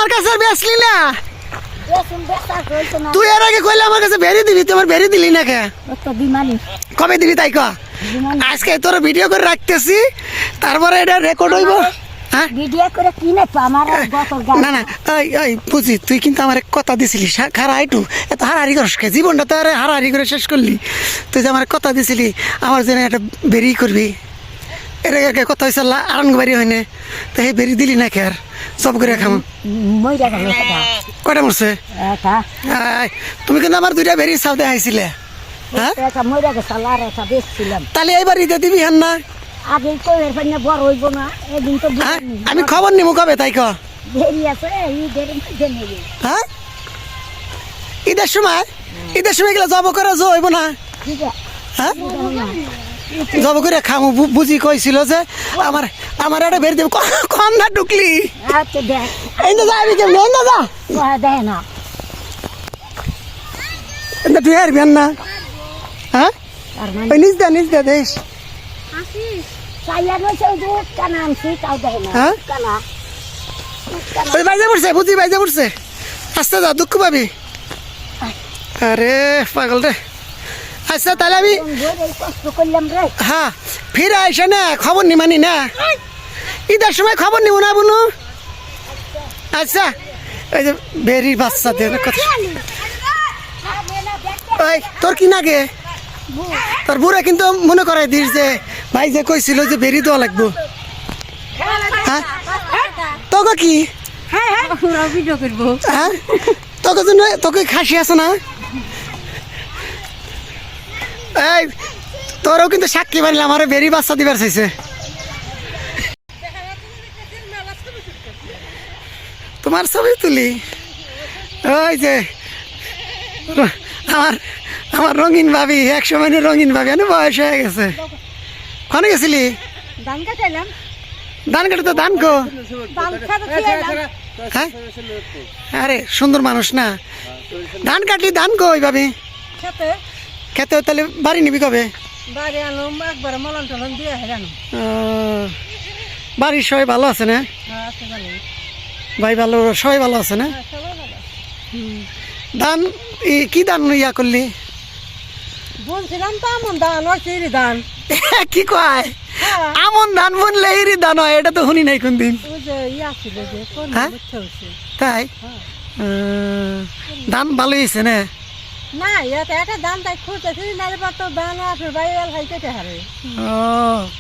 আমার কাছে বেচলি না তুই এর আগে কইলে আমার কাছে বেরি দিবি তোমার বেরি দিলি না কে কবে দিবি তাই ক আজকে তোর ভিডিও করে রাখতেছি তারপরে এটা রেকর্ড হইব না না বুঝি তুই কিন্তু আমার কথা দিছিলি খারা একটু এত হারাহারি করস কে জীবনটা তো আর হারাহারি করে শেষ করলি তুই যে আমার কথা দিছিলি আমার জন্য একটা বেরি করবি এর আগে কথা হয়েছে আরাঙ্গ বাড়ি হয় না তো সেই বেরি দিলি না কে আর সব করে খাম কয়টা মরছে তুমি কিন্তু আমার দুইটা বেরি চাও দেখাইছিলে হ্যাঁ তাহলে এইবার ঈদে দিবি হ্যাঁ না আমি খবর নিব কবে তাই ক হ্যাঁ ঈদের সময় গেলে জব করে হইব না হ্যাঁ জব করে খামু বুঝি কইছিল যে আমার আমার একটা বের দেব কম না ঢুকলি এই না যাবি কেমন এই না যা তুই আর বেন না হ্যাঁ ওই নিজ দে দেশ বাইজা পড়ছে বুঝি বাইজা পড়ছে আস্তে যা দুঃখ পাবি আরে পাগল রে আচ্ছা তাহলে আমি হ্যাঁ ফিরে আইসে না খবর নিমানি না ঈদের সময় খবর নিব না বুনু আচ্ছা এই যে বেরির বাচ্চা দে কথা ওই তোর কি নাগে তোর বুড়া কিন্তু মনে করাই দিস যে ভাই যে কইছিল যে বেরি দেওয়া লাগবো হ্যাঁ তোকে কি হ্যাঁ তোকে জন্য তোকে খাসি আছে না এই তোরও কিন্তু সাক্ষী বানিলাম আমার বেরি বাচ্চা দিবার চাইছে তোমার ছবি তুলি ওই যে আমার রঙিন ভাবি একসময় রঙিন ভাবি এনে বয়স হয়ে গেছে কনে গেছিলি ধান কাটে তো ধান কো হ্যাঁ আরে সুন্দর মানুষ না ধান কাটলি ধান কো ওই ভাবি খেতে তাহলে বাড়ি নিবি কবে বাড়ির সবাই ভালো আছে না ভাই ভালো সবাই ভালো আছে না ধান কি ধান ইয়া করলি বলছিলাম তো আমন ধান ওই ধান কি কয় আমন ধান বললে এরি ধান হয় এটা তো শুনি নাই কোনদিন তাই ধান ভালো হয়েছে না না এটা ধান তাই খুঁজতেছি নারে তো ধান আছে বাইরে খাইতে হারে ও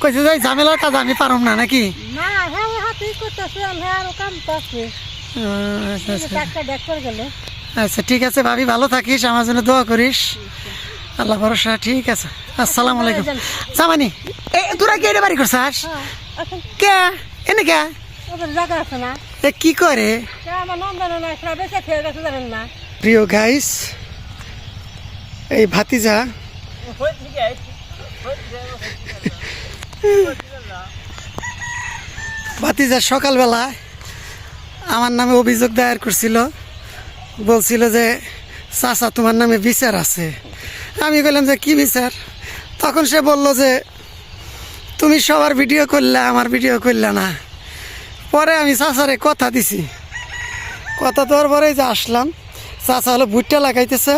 কইছে যাই ঝামেলার কাজ আমি পারম না নাকি না হ্যাঁ হাতেই করতেছে আর কাম করছে ডাক্তার দেখ করে গেল আচ্ছা ঠিক আছে ভাবি ভালো থাকিস আমার জন্য দোয়া করিস আল্লাহ ভরসা ঠিক আছে আসসালামু আলাইকুম সামানি তোরা কে বাড়ি করছাস কে এনে কে জায়গা আছে না কি করে প্রিয় গাইস এই ভাতিজা সকালবেলা আমার নামে অভিযোগ দায়ের করছিল বলছিল যে চাচা তোমার নামে বিচার আছে আমি বললাম যে কি বিচার তখন সে বলল যে তুমি সবার ভিডিও করলে আমার ভিডিও করলে না পরে আমি চাচারে কথা দিছি কথা দেওয়ার পরে যে আসলাম চাচা হলো ভুট্টা লাগাইতেছে